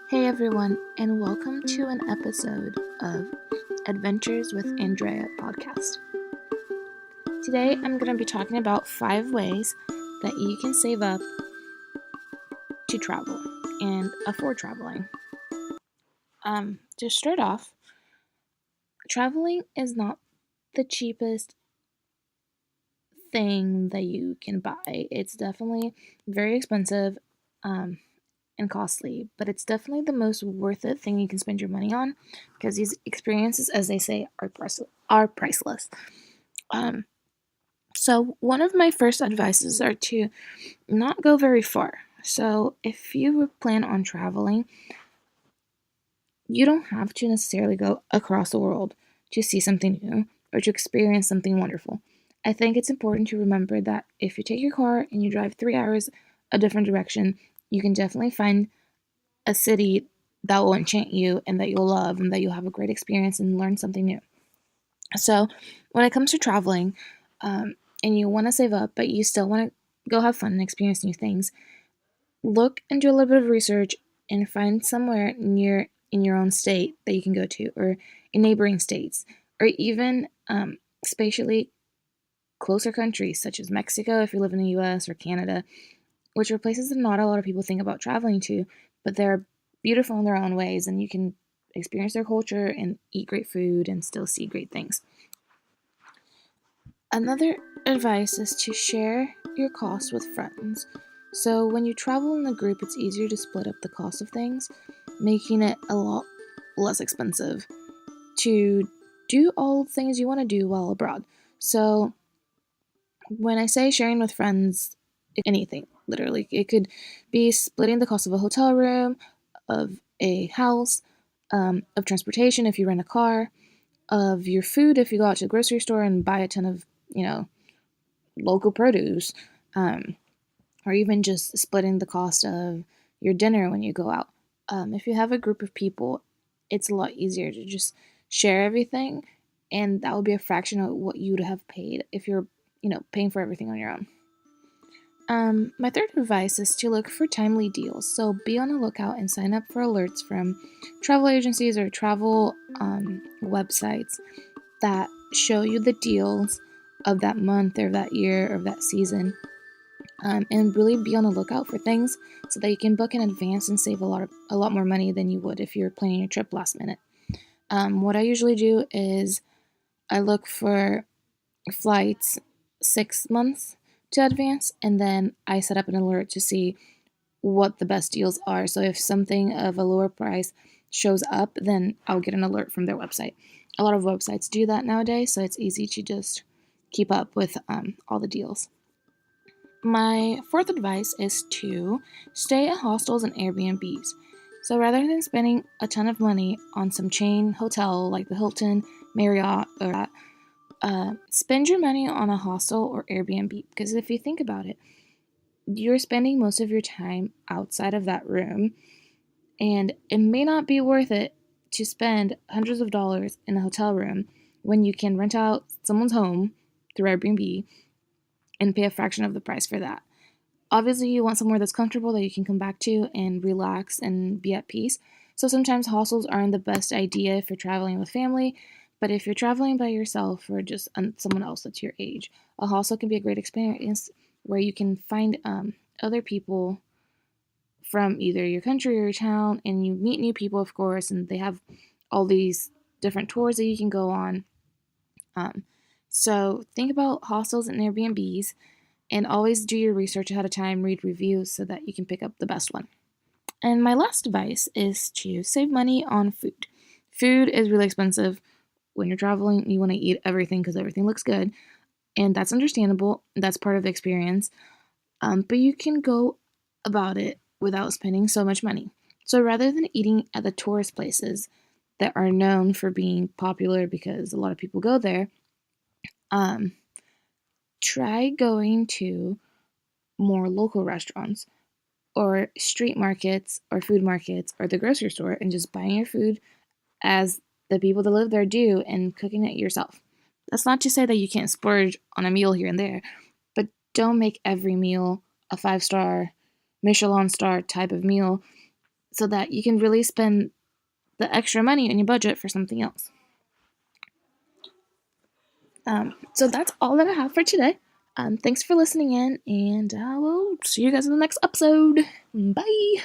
Hey everyone, and welcome to an episode of Adventures with Andrea podcast. Today I'm going to be talking about 5 ways that you can save up to travel and afford traveling. To start off, traveling is not the cheapest thing that you can buy. It's definitely very expensive and costly, but it's definitely the most worth it thing you can spend your money on because these experiences, as they say, are priceless. So one of my first advices are to not go very far. So if you plan on traveling, you don't have to necessarily go across the world to see something new or to experience something wonderful. I think it's important to remember that if you take your car and you drive 3 hours a different direction, you can definitely find a city that will enchant you and that you'll love and that you'll have a great experience and learn something new. So when it comes to traveling, and you want to save up, but you still want to go have fun and experience new things, look and do a little bit of research and find somewhere near in your own state that you can go to, or in neighboring states, or even spatially closer countries such as Mexico if you live in the US, or Canada, which are places that not a lot of people think about traveling to, but they're beautiful in their own ways, and you can experience their culture and eat great food and still see great things. Another advice is to share your costs with friends. So when you travel in a group, it's easier to split up the cost of things, making it a lot less expensive to do all the things you want to do while abroad. So when I say sharing with friends, anything, literally, it could be splitting the cost of a hotel room, of a house, of transportation if you rent a car, of your food if you go out to the grocery store and buy a ton of, local produce, um, or even just splitting the cost of your dinner when you go out. If you have a group of people, it's a lot easier to just share everything, and that would be a fraction of what you would have paid if you're, paying for everything on your own. My third advice is to look for timely deals. So be on the lookout and sign up for alerts from travel agencies or travel websites that show you the deals of that month or that year or that season, and really be on the lookout for things so that you can book in advance and save a lot more money than you would if you're planning your trip last minute. What I usually do is I look for flights 6 months to advance, and then I set up an alert to see what the best deals are. So if something of a lower price shows up, then I'll get an alert from their website. A lot of websites do that nowadays, so it's easy to just keep up with all the deals. My fourth advice is to stay at hostels and Airbnbs. So rather than spending a ton of money on some chain hotel like the Hilton, Marriott, or that, spend your money on a hostel or Airbnb, because if you think about it, you're spending most of your time outside of that room, and it may not be worth it to spend hundreds of dollars in a hotel room when you can rent out someone's home through Airbnb and pay a fraction of the price for that. Obviously, you want somewhere that's comfortable that you can come back to and relax and be at peace. So sometimes hostels aren't the best idea if you're traveling with family, but if you're traveling by yourself or just someone else that's your age, a hostel can be a great experience where you can find other people from either your country or your town, and you meet new people, of course, and they have all these different tours that you can go on. So think about hostels and Airbnbs, and always do your research ahead of time, read reviews so that you can pick up the best one. And my last advice is to save money on food. Food is really expensive. When you're traveling, you want to eat everything because everything looks good, and that's understandable. That's part of the experience. But you can go about it without spending so much money. So rather than eating at the tourist places that are known for being popular because a lot of people go there, um, try going to more local restaurants or street markets or food markets or the grocery store and just buying your food as the people that live there do and cooking it yourself. That's not to say that you can't splurge on a meal here and there, but don't make every meal a 5-star, Michelin star type of meal so that you can really spend the extra money in your budget for something else. So that's all that I have for today. Thanks for listening in, and I will see you guys in the next episode. Bye!